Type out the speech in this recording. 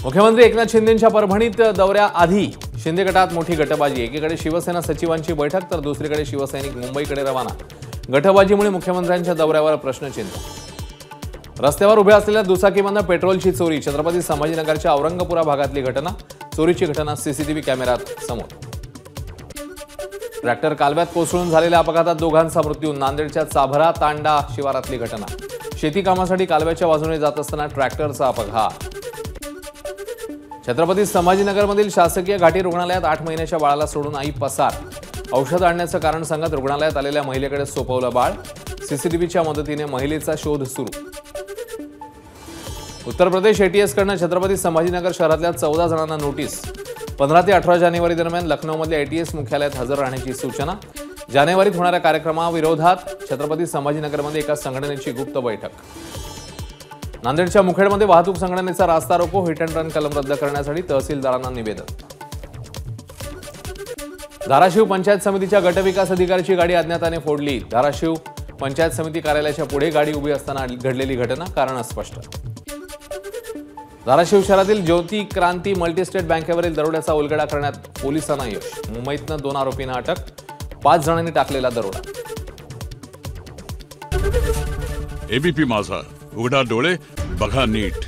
मुख्यमंत्री एकनाथ शिंदेंच्या परभणीत दौऱ्याआधी शिंदे गटात मोठी गटबाजी। एकीकडे शिवसेना सचिवांची बैठक तर दुसरीकडे शिवसैनिक मुंबईकडे रवाना। गटबाजीमुळे मुख्यमंत्र्यांच्या दौऱ्यावर प्रश्नचिन्ह। रस्त्यावर उभ्या असलेल्या दुचाकीमधून पेट्रोलची चोरी। छत्रपती संभाजीनगरच्या औरंगपुरा भागातली घटना। चोरीची घटना सीसीटीव्ही कॅमेऱ्यात समोर। ट्रॅक्टर कालव्यात कोसळून झालेल्या अपघातात दोघांचा मृत्यू। नांदेडच्या चाभरा तांडा शिवारातली घटना। शेती कामासाठी कालव्याच्या बाजूने जात असताना ट्रॅक्टरचा अपघात। छत्रपती संभाजीनगरमधील शासकीय घाटी रुग्णालयात 8 महिन्याच्या बाळाला सोडून आई पसार। औषध आणण्याचं कारण सांगत रुग्णालयात आलेल्या महिलेकडे सोपवलं बाळ। सीसीटीव्हीच्या मदतीने महिलेचा शोध सुरू। उत्तर प्रदेश एटीएस कडून छत्रपती संभाजीनगर शहरातल्या 14 जणांना नोटीस। 15 ते 18 जानेवारी दरम्यान लखनौमधल्या एटीएस मुख्यालयात हजर राहण्याची सूचना। जानेवारीत होणाऱ्या कार्यक्रमाविरोधात छत्रपती संभाजीनगरमध्ये एका संघटनेची गुप्त बैठक। नांदेडच्या मुखेडमध्ये वाहतूक संघटनेचा रास्ता रोको। हिट अँड रन कलम रद्द करण्यासाठी तहसीलदारांना निवेदन। धाराशिव पंचायत समितीच्या गटविकास अधिकाऱ्याची गाडी अज्ञाताने फोडली। धाराशिव पंचायत समिती कार्यालयाच्या पुढे गाडी उभी असताना घडलेली घटना, कारण अस्पष्ट। धाराशिव शहरातील ज्योती क्रांती मल्टीस्टेट बँकेवरील दरोड्याचा उलगडा करण्यात पोलिसांना यश। मुंबईतनं 2 आरोपींना अटक। 5 जणांनी टाकलेला दरोडा। एबीपी माझा, उघडा डोळे बघा नीट।